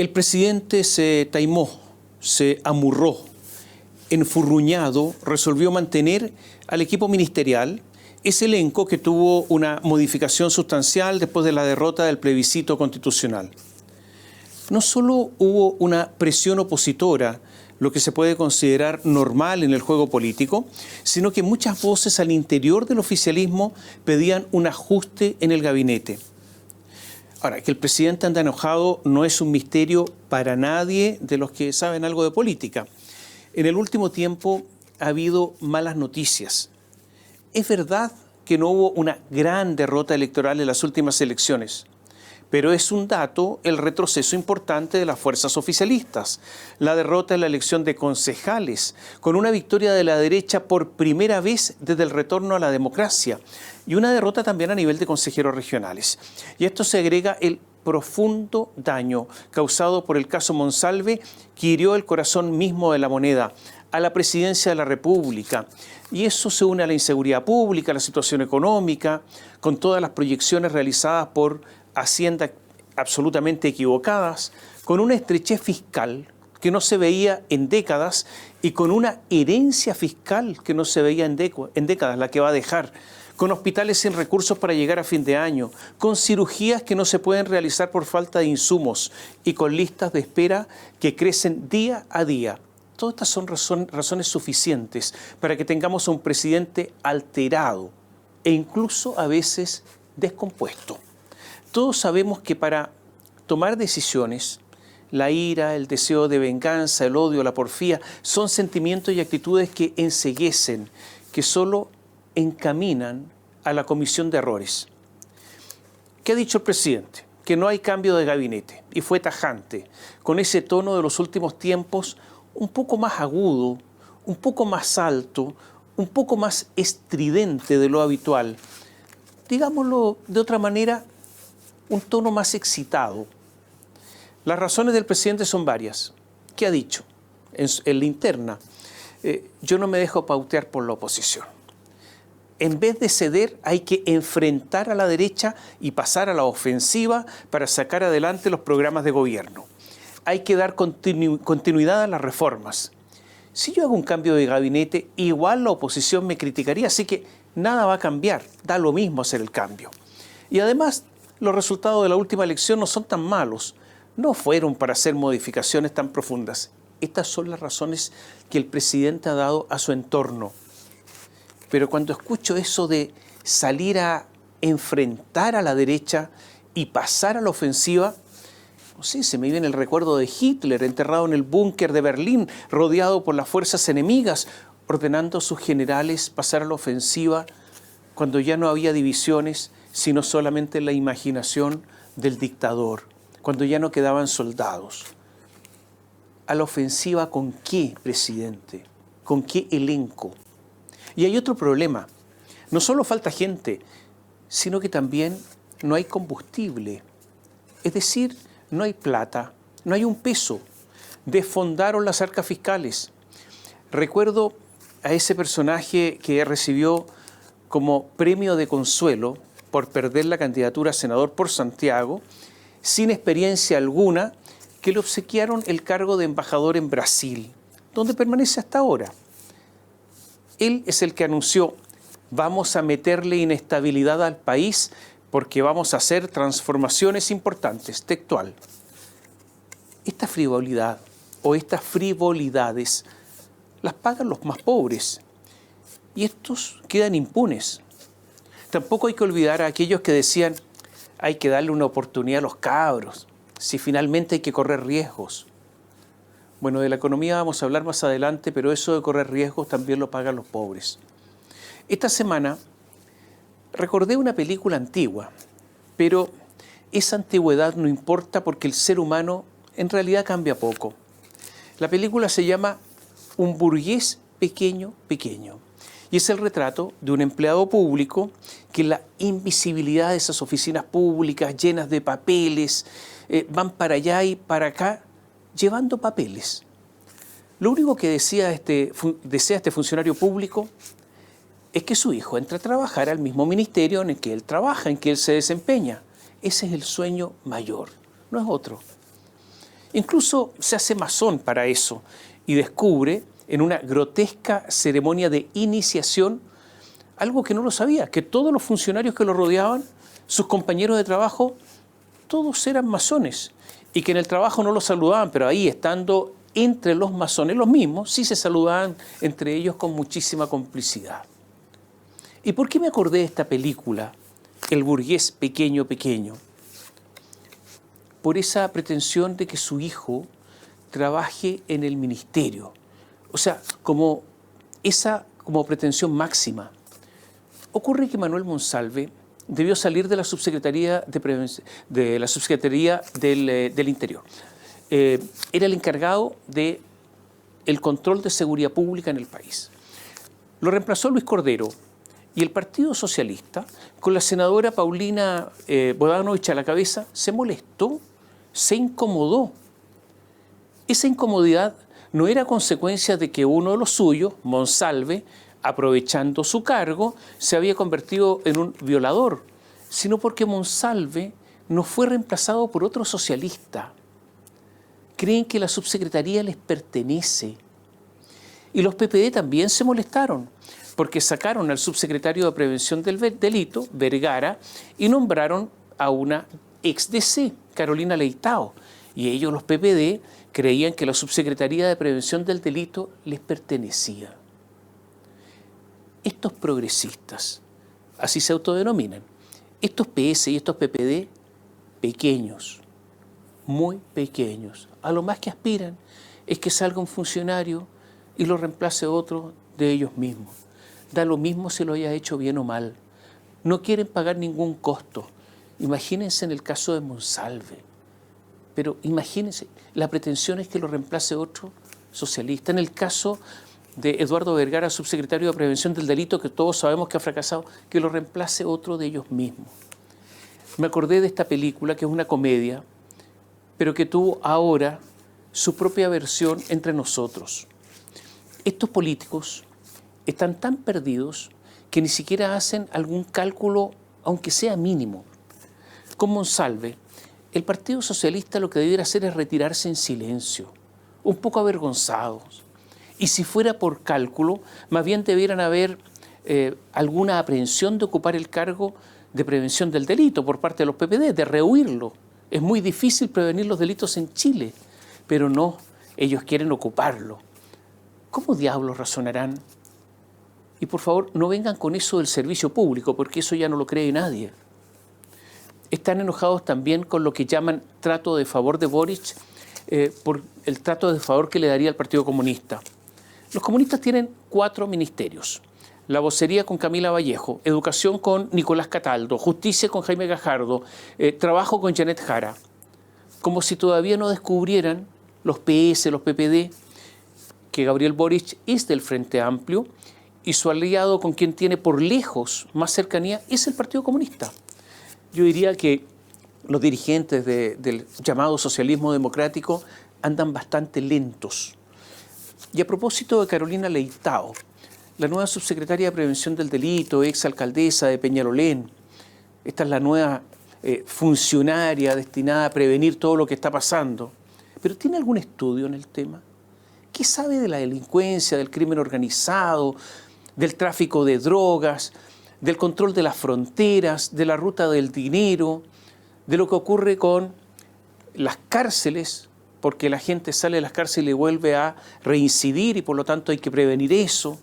El presidente se taimó, se amurró, enfurruñado, resolvió mantener al equipo ministerial, ese elenco que tuvo una modificación sustancial después de la derrota del plebiscito constitucional. No solo hubo una presión opositora, lo que se puede considerar normal en el juego político, sino que muchas voces al interior del oficialismo pedían un ajuste en el gabinete. Ahora, que el presidente anda enojado no es un misterio para nadie de los que saben algo de política. En el último tiempo ha habido malas noticias. Es verdad que no hubo una gran derrota electoral en las últimas elecciones, pero es un dato el retroceso importante de las fuerzas oficialistas, la derrota en la elección de concejales, con una victoria de la derecha por primera vez desde el retorno a la democracia, y una derrota también a nivel de consejeros regionales. Y a esto se agrega el profundo daño causado por el caso Monsalve, que hirió el corazón mismo de la moneda, a la presidencia de la República. Y eso se une a la inseguridad pública, a la situación económica, con todas las proyecciones realizadas por Hacienda absolutamente equivocadas, con una estrechez fiscal que no se veía en décadas y con una herencia fiscal que no se veía en décadas, la que va a dejar, con hospitales sin recursos para llegar a fin de año, con cirugías que no se pueden realizar por falta de insumos y con listas de espera que crecen día a día. Todas estas son razones suficientes para que tengamos a un presidente alterado e incluso a veces descompuesto. Todos sabemos que para tomar decisiones, la ira, el deseo de venganza, el odio, la porfía, son sentimientos y actitudes que enceguecen, que solo encaminan a la comisión de errores. ¿Qué ha dicho el presidente? Que no hay cambio de gabinete, y fue tajante, con ese tono de los últimos tiempos un poco más agudo, un poco más alto, un poco más estridente de lo habitual. Digámoslo de otra manera, un tono más excitado. Las razones del presidente son varias. ¿Qué ha dicho? En la interna, yo no me dejo pautear por la oposición. En vez de ceder, hay que enfrentar a la derecha y pasar a la ofensiva para sacar adelante los programas de gobierno. Hay que dar continuidad a las reformas. Si yo hago un cambio de gabinete, igual la oposición me criticaría, así que nada va a cambiar, da lo mismo hacer el cambio. Y además, los resultados de la última elección no son tan malos, no fueron para hacer modificaciones tan profundas. Estas son las razones que el presidente ha dado a su entorno. Pero cuando escucho eso de salir a enfrentar a la derecha y pasar a la ofensiva, no sé, se me viene el recuerdo de Hitler enterrado en el búnker de Berlín, rodeado por las fuerzas enemigas, ordenando a sus generales pasar a la ofensiva cuando ya no había divisiones, sino solamente la imaginación del dictador, cuando ya no quedaban soldados. ¿A la ofensiva con qué, presidente? ¿Con qué elenco? Y hay otro problema. No solo falta gente, sino que también no hay combustible. Es decir, no hay plata, no hay un peso. Desfondaron las arcas fiscales. Recuerdo a ese personaje que recibió como premio de consuelo por perder la candidatura a senador por Santiago, sin experiencia alguna, que le obsequiaron el cargo de embajador en Brasil, donde permanece hasta ahora. Él es el que anunció, vamos a meterle inestabilidad al país porque vamos a hacer transformaciones importantes, textual. Esta frivolidad o estas frivolidades las pagan los más pobres y estos quedan impunes. Tampoco hay que olvidar a aquellos que decían, hay que darle una oportunidad a los cabros, si finalmente hay que correr riesgos. Bueno, de la economía vamos a hablar más adelante, pero eso de correr riesgos también lo pagan los pobres. Esta semana recordé una película antigua, pero esa antigüedad no importa porque el ser humano en realidad cambia poco. La película se llama Un burgués pequeño, pequeño. Y es el retrato de un empleado público que en la invisibilidad de esas oficinas públicas llenas de papeles, van para allá y para acá llevando papeles. Lo único que desea este funcionario público es que su hijo entre a trabajar al mismo ministerio en el que él trabaja, en que él se desempeña. Ese es el sueño mayor, no es otro. Incluso se hace masón para eso y descubre en una grotesca ceremonia de iniciación algo que no lo sabía, que todos los funcionarios que lo rodeaban, sus compañeros de trabajo, todos eran masones y que en el trabajo no los saludaban, pero ahí estando entre los masones, los mismos, sí se saludaban entre ellos con muchísima complicidad. ¿Y por qué me acordé de esta película, El burgués pequeño pequeño? Por esa pretensión de que su hijo trabaje en el ministerio. O sea, como pretensión máxima. Ocurre que Manuel Monsalve debió salir de la Subsecretaría del Interior. Era el encargado del control de seguridad pública en el país. Lo reemplazó Luis Cordero y el Partido Socialista, con la senadora Paulina Bodanovich a la cabeza, se molestó, se incomodó. Esa incomodidad no era consecuencia de que uno de los suyos, Monsalve, aprovechando su cargo, se había convertido en un violador, sino porque Monsalve no fue reemplazado por otro socialista. Creen que la subsecretaría les pertenece. Y los PPD también se molestaron, porque sacaron al subsecretario de Prevención del Delito, Vergara, y nombraron a una ex-DC, Carolina Leitao. Y ellos, los PPD, creían que la Subsecretaría de Prevención del Delito les pertenecía. Estos progresistas, así se autodenominan, estos PS y estos PPD, pequeños, muy pequeños, a lo más que aspiran es que salga un funcionario y lo reemplace otro de ellos mismos. Da lo mismo si lo haya hecho bien o mal. No quieren pagar ningún costo. Imagínense en el caso de Monsalve. Pero imagínense, la pretensión es que lo reemplace otro socialista. En el caso de Eduardo Vergara, subsecretario de Prevención del Delito, que todos sabemos que ha fracasado, que lo reemplace otro de ellos mismos. Me acordé de esta película, que es una comedia, pero que tuvo ahora su propia versión entre nosotros. Estos políticos están tan perdidos que ni siquiera hacen algún cálculo, aunque sea mínimo. Con Monsalve, el Partido Socialista lo que debiera hacer es retirarse en silencio, un poco avergonzados. Y si fuera por cálculo, más bien debieran haber alguna aprehensión de ocupar el cargo de prevención del delito por parte de los PPD, de rehuirlo. Es muy difícil prevenir los delitos en Chile, pero no, ellos quieren ocuparlo. ¿Cómo diablos razonarán? Y por favor, no vengan con eso del servicio público, porque eso ya no lo cree nadie. Están enojados también con lo que llaman trato de favor de Boric, por el trato de favor que le daría al Partido Comunista. Los comunistas tienen 4 ministerios. La vocería con Camila Vallejo, educación con Nicolás Cataldo, justicia con Jaime Gajardo, trabajo con Janet Jara. Como si todavía no descubrieran los PS, los PPD, que Gabriel Boric es del Frente Amplio y su aliado con quien tiene por lejos más cercanía es el Partido Comunista. Yo diría que los dirigentes del llamado socialismo democrático andan bastante lentos. Y a propósito de Carolina Leitao, la nueva subsecretaria de Prevención del Delito, exalcaldesa de Peñalolén, esta es la nueva funcionaria destinada a prevenir todo lo que está pasando. ¿Pero tiene algún estudio en el tema? ¿Qué sabe de la delincuencia, del crimen organizado, del tráfico de drogas, del control de las fronteras, de la ruta del dinero, de lo que ocurre con las cárceles, porque la gente sale de las cárceles y vuelve a reincidir y por lo tanto hay que prevenir eso,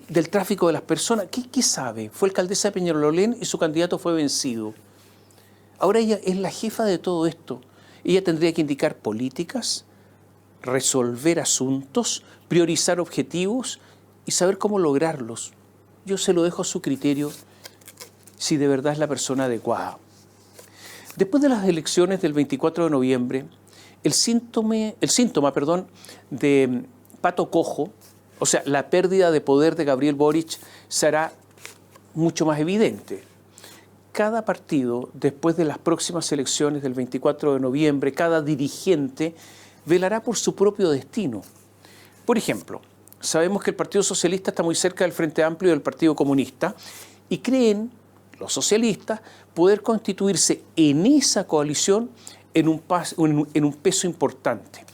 del tráfico de las personas? ¿Qué sabe? Fue alcaldesa de Peñalolén y su candidato fue vencido. Ahora ella es la jefa de todo esto. Ella tendría que indicar políticas, resolver asuntos, priorizar objetivos y saber cómo lograrlos. Yo se lo dejo a su criterio si de verdad es la persona adecuada. Después de las elecciones del 24 de noviembre, el síntoma de pato cojo, o sea, la pérdida de poder de Gabriel Boric, será mucho más evidente. Cada partido, después de las próximas elecciones del 24 de noviembre, cada dirigente velará por su propio destino. Por ejemplo, sabemos que el Partido Socialista está muy cerca del Frente Amplio y del Partido Comunista y creen los socialistas poder constituirse en esa coalición en un peso importante.